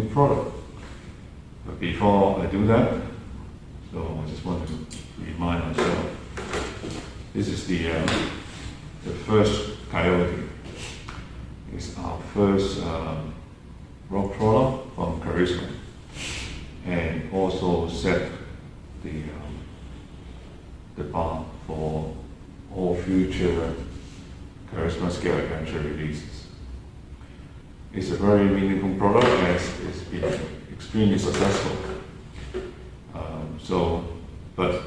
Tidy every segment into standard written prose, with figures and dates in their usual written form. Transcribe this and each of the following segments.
new product. But before I do that, so I just want to remind myself, this is the first Coyote. It's our first rock product from Carisma, and also set the bar for all future Carisma Scale Adventure releases. It's a very meaningful product as it's been extremely successful. But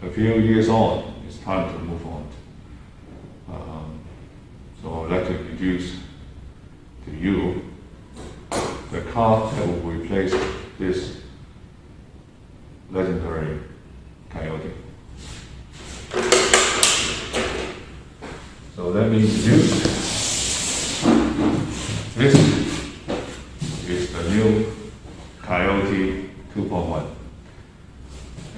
a few years on, it's time to move on. So I'd like to introduce to you the car that will replace this legendary Coyote. So let me introduce. This is the new Coyote 2.1.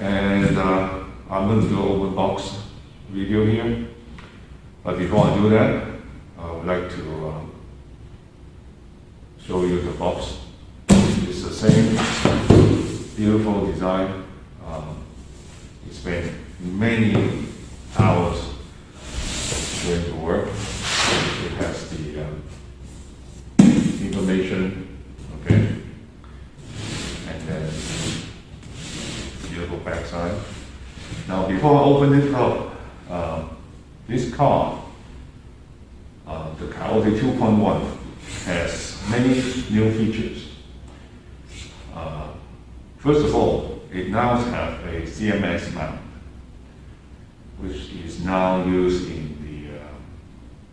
And I'm going to do an open box video here. But before I do that, I would like to show you the box. It's the same beautiful design. It's been many hours going to work. It has the information, okay, and then beautiful backside. Now, before I open it up, this car, the Coyote 2.1, has many new features. First of all, it now has a CMS mount, which is now used in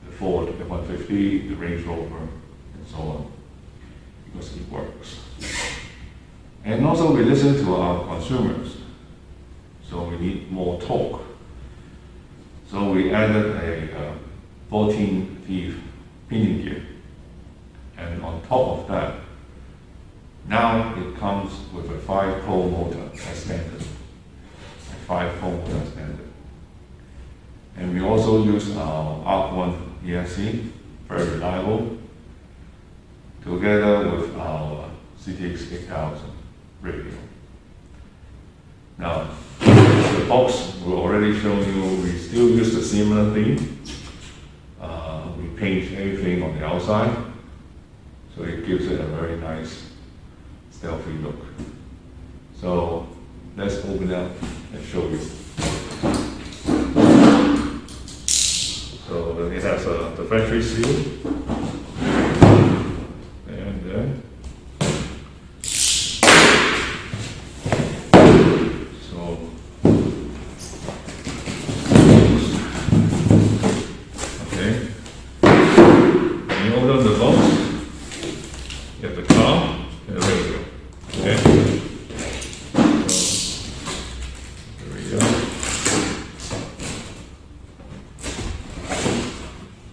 the Ford F-150, the Range Rover, and so on, because it works. And also we listen to our consumers, so we need more torque. So we added a 14 teeth pinion gear, and on top of that, now it comes with a 5-pole motor as standard. A 5-pole motor as standard. And we also use our ARC1 ESC, very reliable, together with our CTX 8000 radio. Now, the box will already show you, we still use the similar theme. We paint everything on the outside, so it gives it a very nice stealthy look. So let's open it up and show you. So it has the factory seal, and then okay. When you open the box, you have the car and the radio. Okay. So there we go.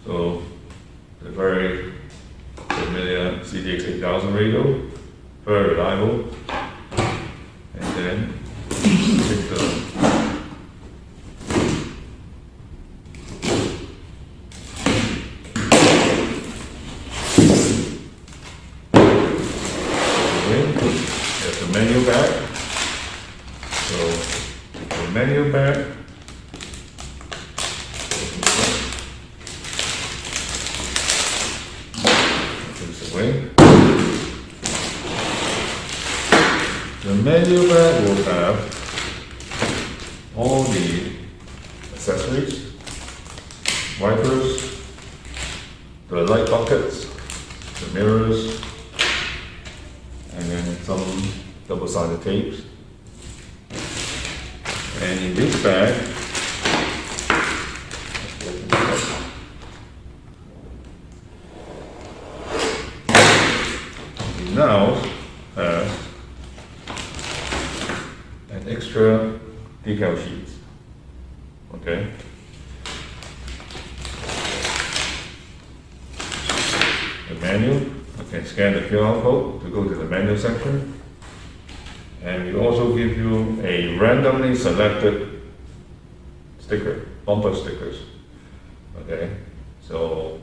So the very familiar CTX 8000 radio, very reliable. And then take the menu bag. So the menu bag, opens away. The menu bag will have all the accessories, wipers, the light buckets, the mirrors, and then some double-sided tapes. And in this bag, we now have an extra decal sheet. Okay. The menu. You can scan the QR code to go to the menu section. And we also give you a randomly selected sticker, bumper stickers. Okay, so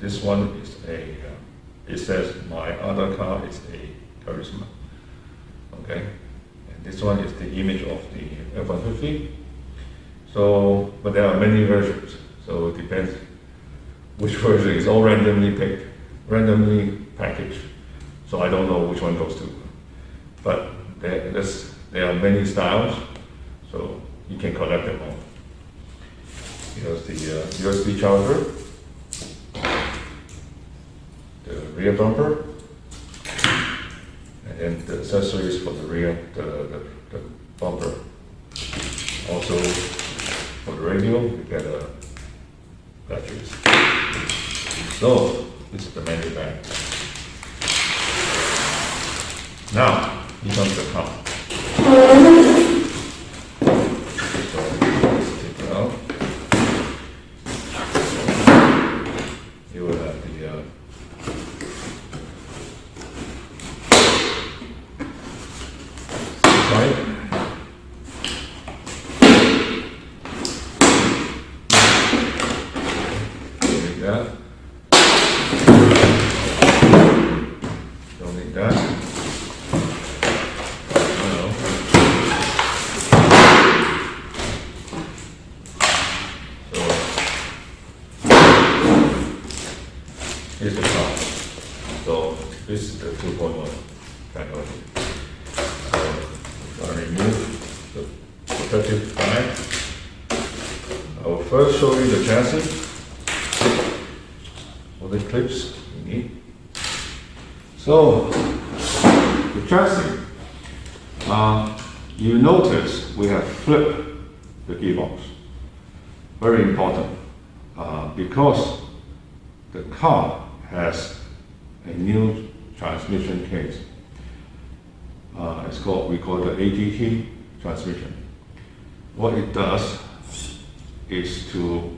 this one is it says my other car is a Carisma. Okay, and this one is the image of the F-150. So, but there are many versions, so it depends which version is all randomly picked, randomly packaged. So I don't know which one goes to. But there are many styles, so you can collect them all. Here's the USB charger, the rear bumper, and then the accessories for the rear, the bumper. Also, for the radio, you get batteries. So, this is the manual bag. Now, here comes the car. So, let's take it out. You will have the side. Like that. Don't need that. Here's the car. So this is the 2.1 technology. So I'm going to remove the protective bag. I will first show you the chassis. All the clips you need. So the chassis. You notice we have flipped the gearbox. Very important because the car has a new transmission case. We call it the ATT Transmission. What it does is to,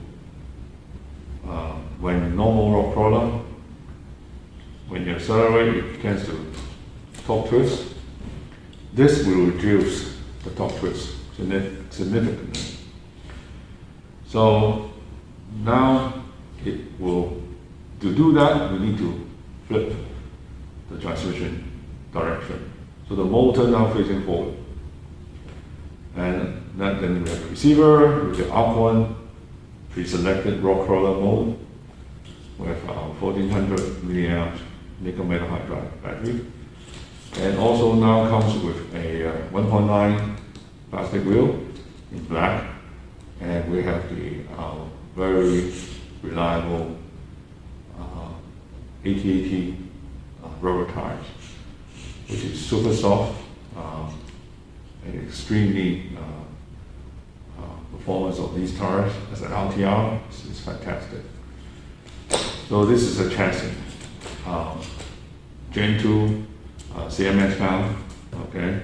when normal rock crawler, when you accelerate, it tends to torque twist. This will reduce the torque twist significantly. So now it will. To do that, we need to flip the transmission direction. So the motor now facing forward. And then we have the receiver with the ARC1 pre-selected rock crawler mode with our 1400 milliamp nickel metal hydride battery. And also now comes with a 1.9 plastic wheel in black. And we have the very reliable ATT rubber tires, which is super soft and extremely performance of these tires as an LTR is fantastic. So this is a chassis, Gen 2 CMS valve, okay,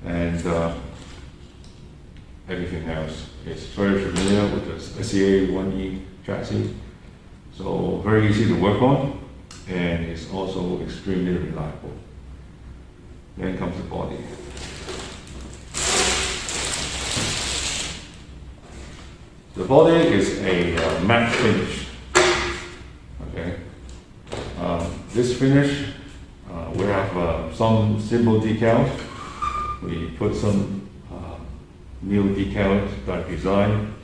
and everything else is very familiar with the SCA1E chassis. So very easy to work on. And it's also extremely reliable. Then comes the body. The body is a matte finish. Okay. This finish, we have some simple decals. We put some new decals that design.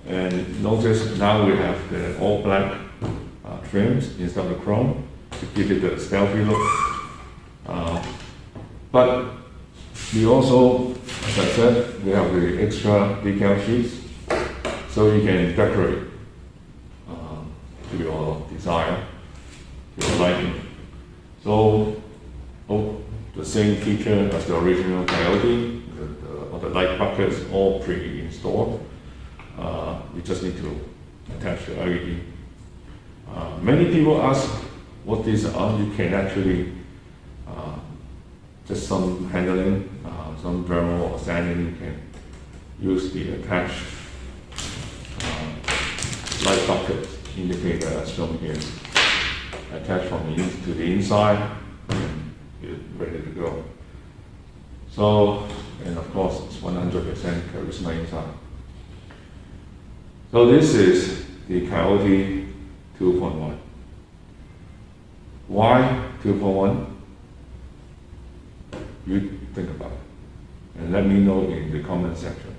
And notice now we have the all black trims instead of the chrome to give it a stealthy look. But we also, as I said, we have the extra decal sheets so you can decorate to your desire, to your liking. So, the same feature as the original Coyote, all the light buckets all pre-installed. We just need to attach the LED. Many people ask what these are. You can actually just some handling, some thermal or sanding. You can use the attached light bucket indicator as shown here. Attach from to the inside, and you're ready to go. So, and of course, it's 100% Carisma inside. So this is the Coyote 2.1. Why 2.1? You think about it. And let me know in the comment section.